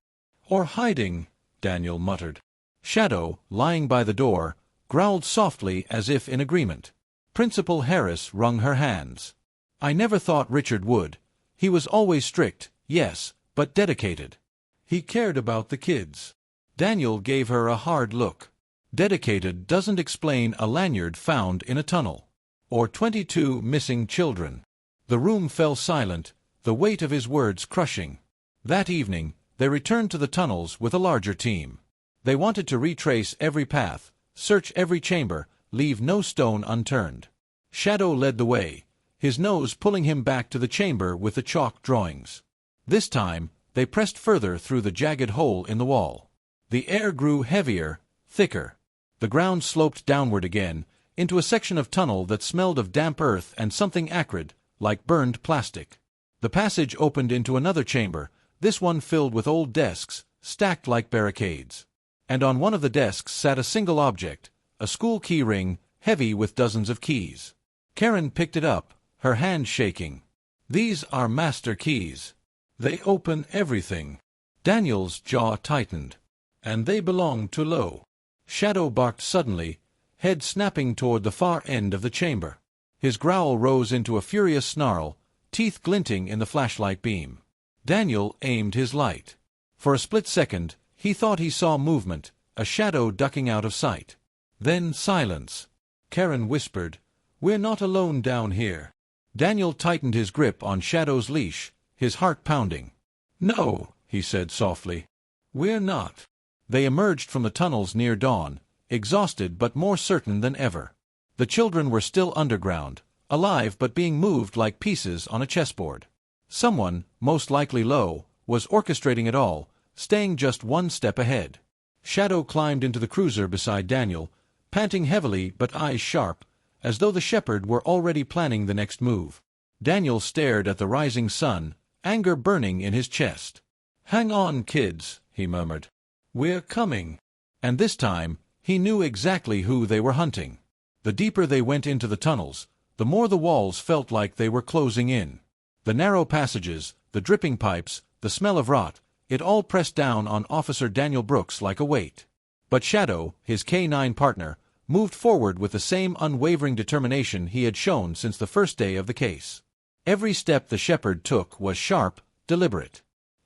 Or hiding, Daniel muttered. Shadow, lying by the door, growled softly as if in agreement. Principal Harris wrung her hands. I never thought Richard would. He was always strict, yes, but dedicated. He cared about the kids. Daniel gave her a hard look. Dedicated doesn't explain a lanyard found in a tunnel. Or 22 missing children. The room fell silent, the weight of his words crushing. That evening, they returned to the tunnels with a larger team. They wanted to retrace every path, search every chamber, leave no stone unturned. Shadow led the way, his nose pulling him back to the chamber with the chalk drawings. This time, they pressed further through the jagged hole in the wall. The air grew heavier, thicker. The ground sloped downward again, into a section of tunnel that smelled of damp earth and something acrid, like burned plastic. The passage opened into another chamber, this one filled with old desks, stacked like barricades. And on one of the desks sat a single object, a school key ring, heavy with dozens of keys. Karen picked it up, her hand shaking. These are master keys. They open everything. Daniel's jaw tightened. And they belong to Lowe. Shadow barked suddenly, head snapping toward the far end of the chamber. His growl rose into a furious snarl, teeth glinting in the flashlight beam. Daniel aimed his light. For a split second, he thought he saw movement, a shadow ducking out of sight. Then silence. Karen whispered, "We're not alone down here." Daniel tightened his grip on Shadow's leash, his heart pounding. "No," he said softly. "We're not." They emerged from the tunnels near dawn, exhausted but more certain than ever. The children were still underground, alive but being moved like pieces on a chessboard. Someone, most likely Lowe, was orchestrating it all, staying just one step ahead. Shadow climbed into the cruiser beside Daniel, panting heavily but eyes sharp, as though the shepherd were already planning the next move. Daniel stared at the rising sun, anger burning in his chest. "Hang on, kids," he murmured. "We're coming." And this time, he knew exactly who they were hunting. The deeper they went into the tunnels, the more the walls felt like they were closing in. The narrow passages, the dripping pipes, the smell of rot, it all pressed down on Officer Daniel Brooks like a weight. But Shadow, his K-9 partner, moved forward with the same unwavering determination he had shown since the first day of the case. Every step the shepherd took was sharp, deliberate.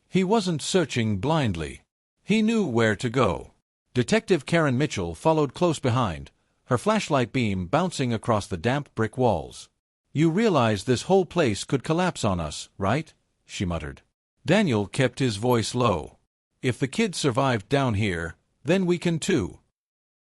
He wasn't searching blindly. He knew where to go. Detective Karen Mitchell followed close behind, her flashlight beam bouncing across the damp brick walls. "You realize this whole place could collapse on us, right?" she muttered. Daniel kept his voice low. "If the kids survived down here, then we can too."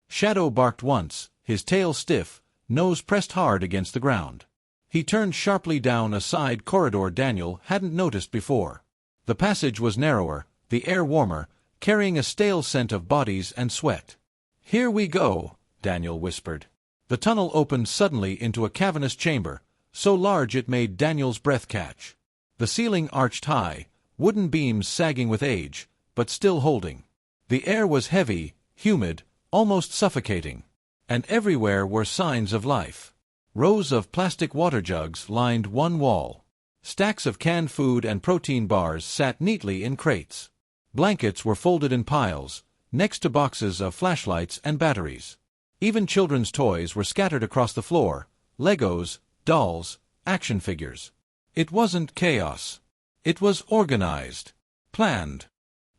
Shadow barked once, his tail stiff, nose pressed hard against the ground. He turned sharply down a side corridor Daniel hadn't noticed before. The passage was narrower, the air warmer, carrying a stale scent of bodies and sweat. "Here we go," Daniel whispered. The tunnel opened suddenly into a cavernous chamber, so large it made Daniel's breath catch. The ceiling arched high, wooden beams sagging with age, but still holding. The air was heavy, humid, almost suffocating. And everywhere were signs of life. Rows of plastic water jugs lined one wall. Stacks of canned food and protein bars sat neatly in crates. Blankets were folded in piles, next to boxes of flashlights and batteries. Even children's toys were scattered across the floor, Legos, dolls, action figures. It wasn't chaos. It was organized. Planned.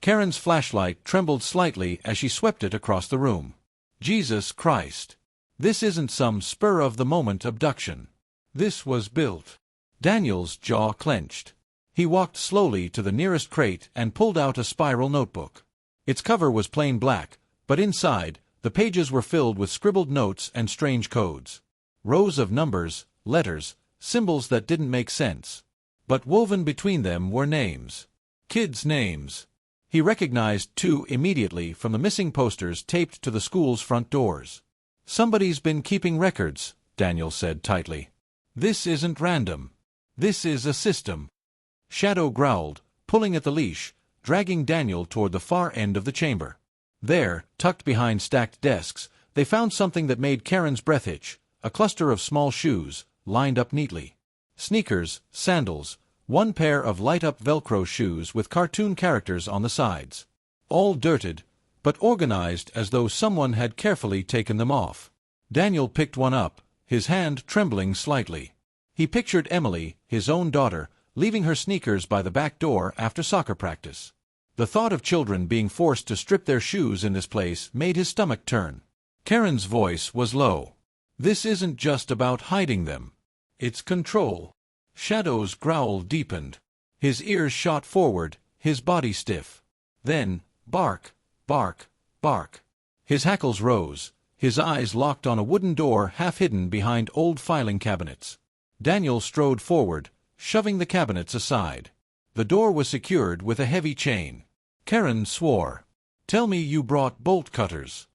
Karen's flashlight trembled slightly as she swept it across the room. Jesus Christ. This isn't some spur-of-the-moment abduction. This was built. Daniel's jaw clenched. He walked slowly to the nearest crate and pulled out a spiral notebook. Its cover was plain black, but inside, the pages were filled with scribbled notes and strange codes. Rows of numbers, letters, symbols that didn't make sense. But woven between them were names. Kids' names. He recognized 2 immediately from the missing posters taped to the school's front doors. "Somebody's been keeping records," Daniel said tightly. "This isn't random. This is a system." Shadow growled, pulling at the leash, dragging Daniel toward the far end of the chamber. There, tucked behind stacked desks, they found something that made Karen's breath hitch, a cluster of small shoes, lined up neatly. Sneakers, sandals, one pair of light-up Velcro shoes with cartoon characters on the sides. All dirted, but organized as though someone had carefully taken them off. Daniel picked one up, his hand trembling slightly. He pictured Emily, his own daughter, leaving her sneakers by the back door after soccer practice. The thought of children being forced to strip their shoes in this place made his stomach turn. Karen's voice was low. "This isn't just about hiding them. It's control." Shadow's growl deepened. His ears shot forward, his body stiff. Then, bark, bark, bark. His hackles rose, his eyes locked on a wooden door half hidden behind old filing cabinets. Daniel strode forward, shoving the cabinets aside. The door was secured with a heavy chain. Karen swore. "Tell me you brought bolt cutters."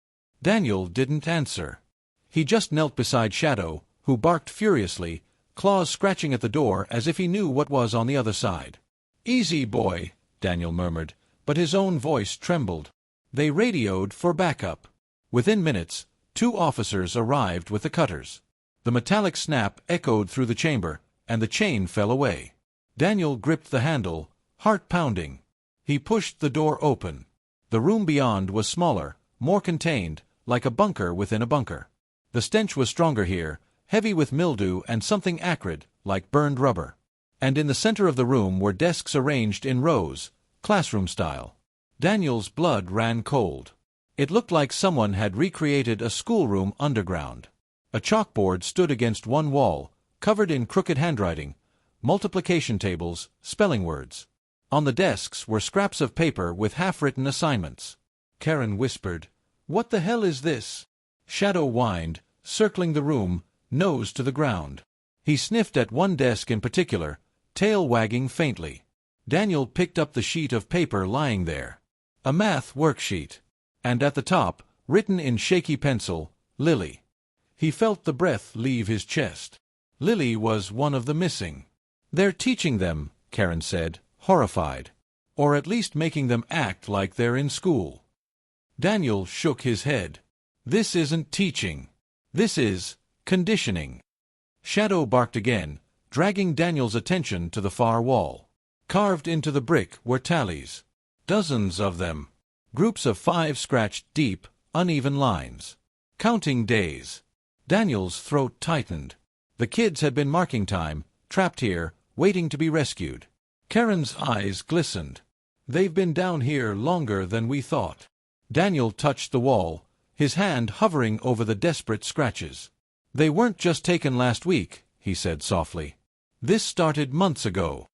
Daniel didn't answer. He just knelt beside Shadow, who barked furiously, claws scratching at the door as if he knew what was on the other side. "Easy, boy," Daniel murmured, but his own voice trembled. They radioed for backup. Within minutes, 2 officers arrived with the cutters. The metallic snap echoed through the chamber, and the chain fell away. Daniel gripped the handle, heart pounding. He pushed the door open. The room beyond was smaller, more contained, like a bunker within a bunker. The stench was stronger here, heavy with mildew and something acrid, like burned rubber. And in the center of the room were desks arranged in rows, classroom style. Daniel's blood ran cold. It looked like someone had recreated a schoolroom underground. A chalkboard stood against one wall, covered in crooked handwriting, multiplication tables, spelling words. On the desks were scraps of paper with half-written assignments. Karen whispered, "What the hell is this?" Shadow whined, circling the room, nose to the ground. He sniffed at one desk in particular, tail wagging faintly. Daniel picked up the sheet of paper lying there. A math worksheet. And at the top, written in shaky pencil, Lily. He felt the breath leave his chest. Lily was one of the missing. "They're teaching them," Karen said, horrified. "Or at least making them act like they're in school." Daniel shook his head. "This isn't teaching. This is conditioning." Shadow barked again, dragging Daniel's attention to the far wall. Carved into the brick were tallies. Dozens of them. Groups of 5 scratched deep, uneven lines. Counting days. Daniel's throat tightened. The kids had been marking time, trapped here, waiting to be rescued. Karen's eyes glistened. "They've been down here longer than we thought." Daniel touched the wall, his hand hovering over the desperate scratches. "They weren't just taken last week," he said softly. "This started months ago."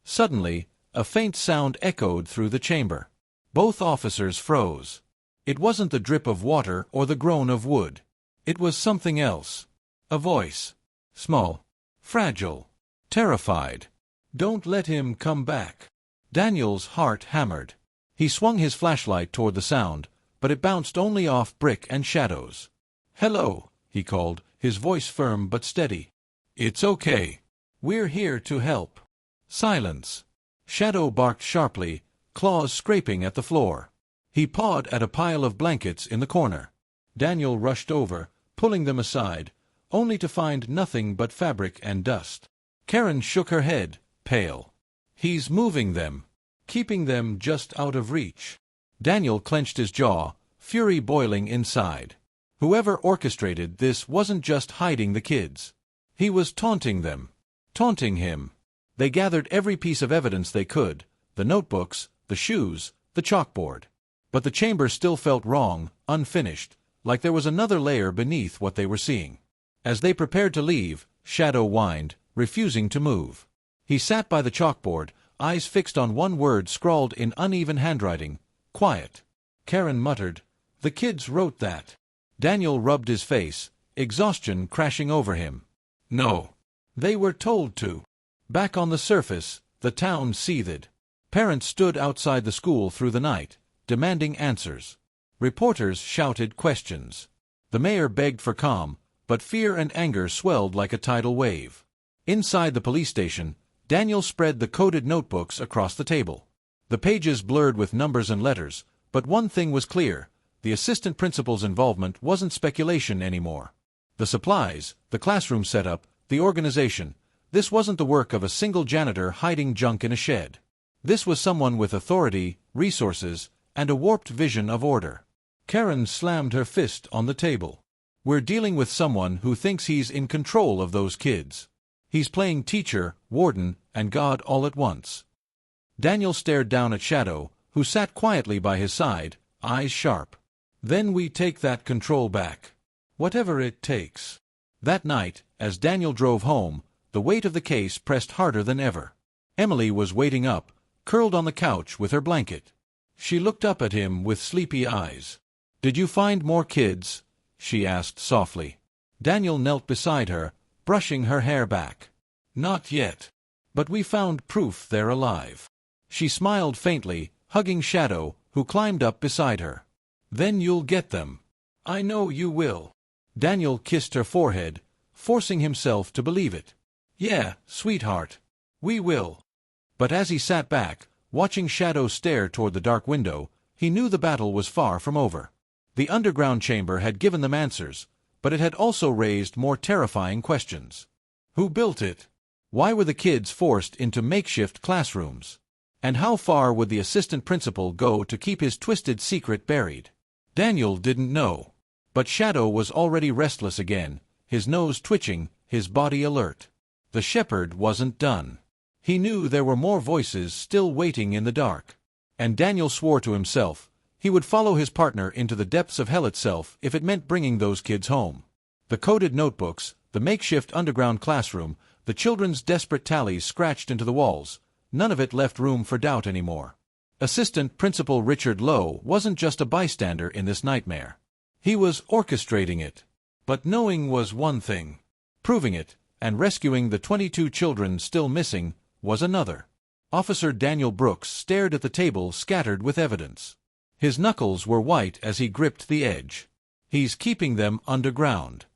Suddenly, a faint sound echoed through the chamber. Both officers froze. It wasn't the drip of water or the groan of wood. It was something else. A voice. Small. Fragile. Terrified. "Don't let him come back." Daniel's heart hammered. He swung his flashlight toward the sound, but it bounced only off brick and shadows. "Hello," he called, his voice firm but steady. "It's okay. We're here to help." Silence. Shadow barked sharply, claws scraping at the floor. He pawed at a pile of blankets in the corner. Daniel rushed over, pulling them aside, only to find nothing but fabric and dust. Karen shook her head, pale. "He's moving them, keeping them just out of reach." Daniel clenched his jaw, fury boiling inside. Whoever orchestrated this wasn't just hiding the kids. He was taunting them. Taunting him. They gathered every piece of evidence they could, the notebooks, the shoes, the chalkboard. But the chamber still felt wrong, unfinished, like there was another layer beneath what they were seeing. As they prepared to leave, Shadow whined, refusing to move. He sat by the chalkboard, eyes fixed on one word scrawled in uneven handwriting, "Quiet." Karen muttered, "The kids wrote that." Daniel rubbed his face, exhaustion crashing over him. "No. They were told to." Back on the surface, the town seethed. Parents stood outside the school through the night, demanding answers. Reporters shouted questions. The mayor begged for calm, but fear and anger swelled like a tidal wave. Inside the police station, Daniel spread the coded notebooks across the table. The pages blurred with numbers and letters, but one thing was clear: the assistant principal's involvement wasn't speculation anymore. The supplies, the classroom setup, the organization, this wasn't the work of a single janitor hiding junk in a shed. This was someone with authority, resources, and a warped vision of order. Karen slammed her fist on the table. We're dealing with someone who thinks he's in control of those kids. He's playing teacher, warden, and God all at once. Daniel stared down at Shadow, who sat quietly by his side, eyes sharp. Then we take that control back. Whatever it takes. That night, as Daniel drove home, the weight of the case pressed harder than ever. Emily was waiting up, curled on the couch with her blanket. She looked up at him with sleepy eyes. "Did you find more kids?" she asked softly. Daniel knelt beside her, brushing her hair back. "Not yet. But we found proof they're alive." She smiled faintly, hugging Shadow, who climbed up beside her. "Then you'll get them. I know you will." Daniel kissed her forehead, forcing himself to believe it. "Yeah, sweetheart. We will." But as he sat back, watching Shadow stare toward the dark window, he knew the battle was far from over. The underground chamber had given them answers, but it had also raised more terrifying questions. Who built it? Why were the kids forced into makeshift classrooms? And how far would the assistant principal go to keep his twisted secret buried? Daniel didn't know. But Shadow was already restless again, his nose twitching, his body alert. The shepherd wasn't done. He knew there were more voices still waiting in the dark. And Daniel swore to himself he would follow his partner into the depths of hell itself if it meant bringing those kids home. The coded notebooks, the makeshift underground classroom, the children's desperate tallies scratched into the walls, none of it left room for doubt anymore. Assistant Principal Richard Lowe wasn't just a bystander in this nightmare. He was orchestrating it. But knowing was one thing. Proving it, and rescuing the 22 children still missing, was another. Officer Daniel Brooks stared at the table scattered with evidence. His knuckles were white as he gripped the edge. "He's keeping them underground.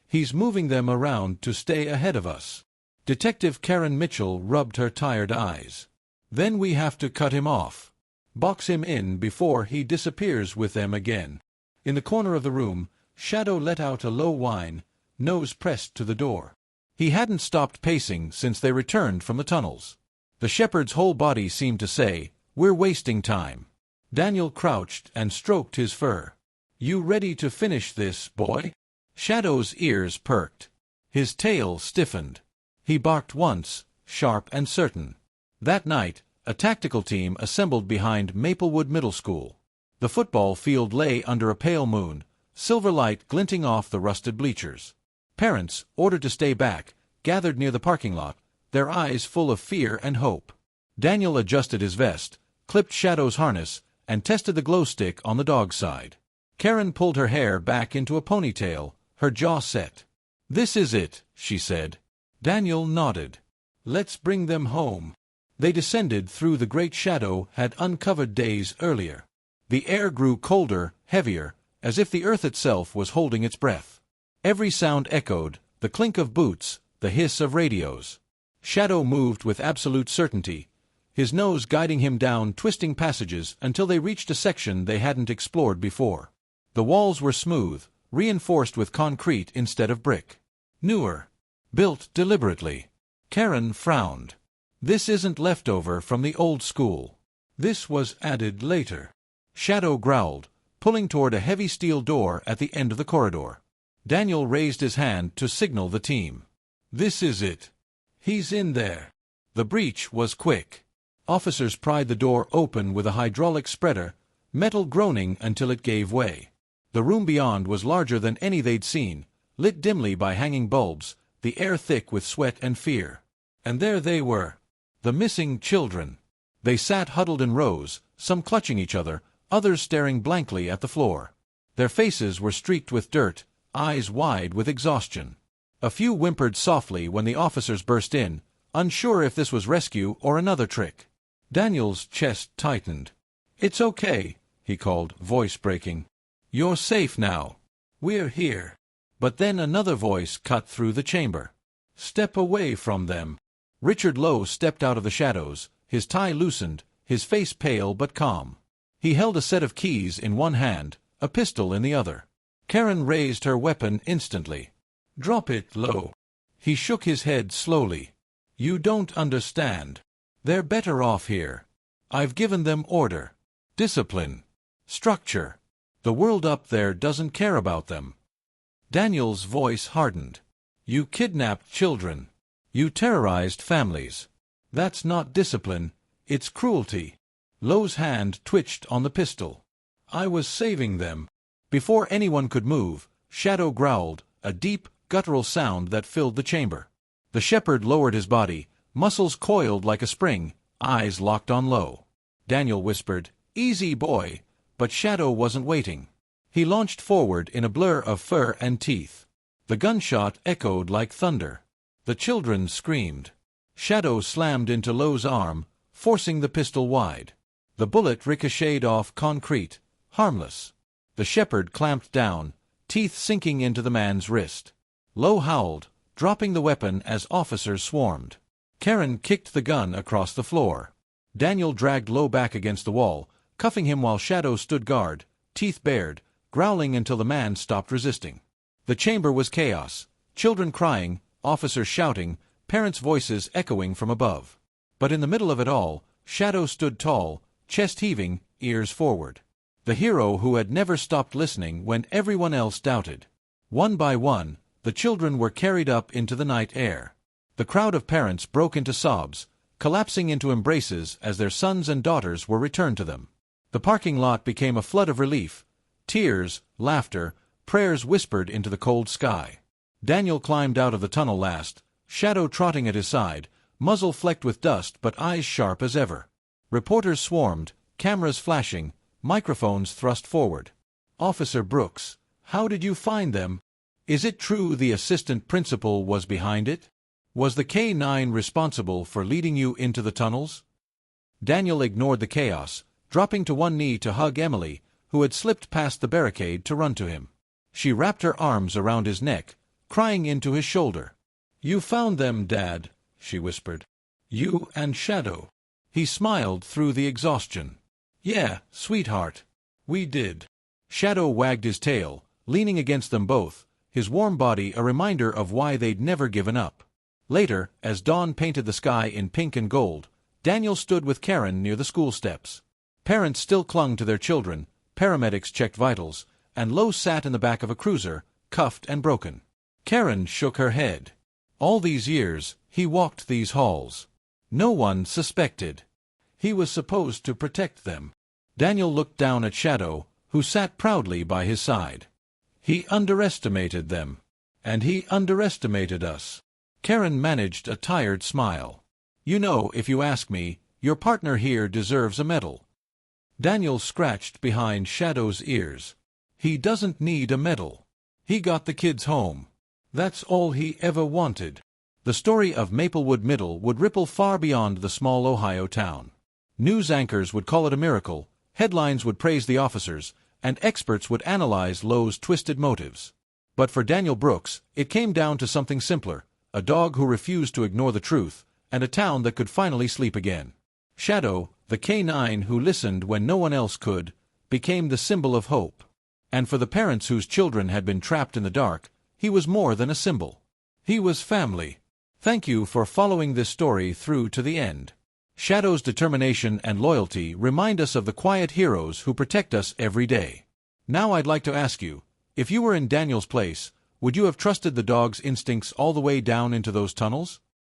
He's moving them around to stay ahead of us." Detective Karen Mitchell rubbed her tired eyes. "Then we have to cut him off. Box him in before he disappears with them again." In the corner of the room, Shadow let out a low whine, nose pressed to the door. He hadn't stopped pacing since they returned from the tunnels. The shepherd's whole body seemed to say, "We're wasting time." Daniel crouched and stroked his fur. "You ready to finish this, boy?" Shadow's ears perked. His tail stiffened. He barked once, sharp and certain. That night, a tactical team assembled behind Maplewood Middle School. The football field lay under a pale moon, silver light glinting off the rusted bleachers. Parents, ordered to stay back, gathered near the parking lot, their eyes full of fear and hope. Daniel adjusted his vest, clipped Shadow's harness, and tested the glow stick on the dog's side. Karen pulled her hair back into a ponytail, her jaw set. "This is it," she said. Daniel nodded. "Let's bring them home." They descended through the great Shadow had uncovered days earlier. The air grew colder, heavier, as if the earth itself was holding its breath. Every sound echoed, the clink of boots, the hiss of radios. Shadow moved with absolute certainty, his nose guiding him down twisting passages until they reached a section they hadn't explored before. The walls were smooth, reinforced with concrete instead of brick. Newer. Built deliberately. Karen frowned. "This isn't leftover from the old school. This was added later." Shadow growled, pulling toward a heavy steel door at the end of the corridor. Daniel raised his hand to signal the team. "This is it. He's in there." The breach was quick. Officers pried the door open with a hydraulic spreader, metal groaning until it gave way. The room beyond was larger than any they'd seen, lit dimly by hanging bulbs, the air thick with sweat and fear. And there they were. The missing children. They sat huddled in rows, some clutching each other, others staring blankly at the floor. Their faces were streaked with dirt, eyes wide with exhaustion. A few whimpered softly when the officers burst in, unsure if this was rescue or another trick. Daniel's chest tightened. "It's okay," he called, voice breaking. "You're safe now. We're here." But then another voice cut through the chamber. "Step away from them." Richard Lowe stepped out of the shadows, his tie loosened, his face pale but calm. He held a set of keys in one hand, a pistol in the other. Karen raised her weapon instantly. "Drop it low." He shook his head slowly. "You don't understand. They're better off here. I've given them order, discipline, structure. The world up there doesn't care about them." Daniel's voice hardened. "You kidnapped children. You terrorized families. That's not discipline, it's cruelty." Lowe's hand twitched on the pistol. "I was saving them." Before anyone could move, Shadow growled, a deep, guttural sound that filled the chamber. The shepherd lowered his body, muscles coiled like a spring, eyes locked on Lowe. Daniel whispered, "Easy, boy," but Shadow wasn't waiting. He launched forward in a blur of fur and teeth. The gunshot echoed like thunder. The children screamed. Shadow slammed into Lowe's arm, forcing the pistol wide. The bullet ricocheted off concrete, harmless. The shepherd clamped down, teeth sinking into the man's wrist. Lowe howled, dropping the weapon as officers swarmed. Karen kicked the gun across the floor. Daniel dragged Lowe back against the wall, cuffing him while Shadow stood guard, teeth bared, growling until the man stopped resisting. The chamber was chaos, children crying, officers shouting, parents' voices echoing from above. But in the middle of it all, Shadow stood tall, chest heaving, ears forward. The hero who had never stopped listening when everyone else doubted. One by one, the children were carried up into the night air. The crowd of parents broke into sobs, collapsing into embraces as their sons and daughters were returned to them. The parking lot became a flood of relief. Tears, laughter, prayers whispered into the cold sky. Daniel climbed out of the tunnel last, Shadow trotting at his side, muzzle flecked with dust but eyes sharp as ever. Reporters swarmed, cameras flashing, microphones thrust forward. "Officer Brooks, how did you find them? Is it true the assistant principal was behind it? Was the K-9 responsible for leading you into the tunnels?" Daniel ignored the chaos, dropping to one knee to hug Emily, who had slipped past the barricade to run to him. She wrapped her arms around his neck, crying into his shoulder. "You found them, Dad," she whispered. "You and Shadow." He smiled through the exhaustion. "Yeah, sweetheart. We did." Shadow wagged his tail, leaning against them both, his warm body a reminder of why they'd never given up. Later, as dawn painted the sky in pink and gold, Daniel stood with Karen near the school steps. Parents still clung to their children, paramedics checked vitals, and Lowe sat in the back of a cruiser, cuffed and broken. Karen shook her head. All these years, he walked these halls. No one suspected. He was supposed to protect them. Daniel looked down at Shadow, who sat proudly by his side. He underestimated them. And he underestimated us. Karen managed a tired smile. "You know, if you ask me, your partner here deserves a medal." Daniel scratched behind Shadow's ears. "He doesn't need a medal. He got the kids home. That's all he ever wanted." The story of Maplewood Middle would ripple far beyond the small Ohio town. News anchors would call it a miracle, headlines would praise the officers, and experts would analyze Lowe's twisted motives. But for Daniel Brooks, it came down to something simpler, a dog who refused to ignore the truth, and a town that could finally sleep again. Shadow, the K-9 who listened when no one else could, became the symbol of hope. And for the parents whose children had been trapped in the dark, he was more than a symbol. He was family. Thank you for following this story through to the end. Shadow's determination and loyalty remind us of the quiet heroes who protect us every day. Now I'd like to ask you, if you were in Daniel's place, would you have trusted the dog's instincts all the way down into those tunnels?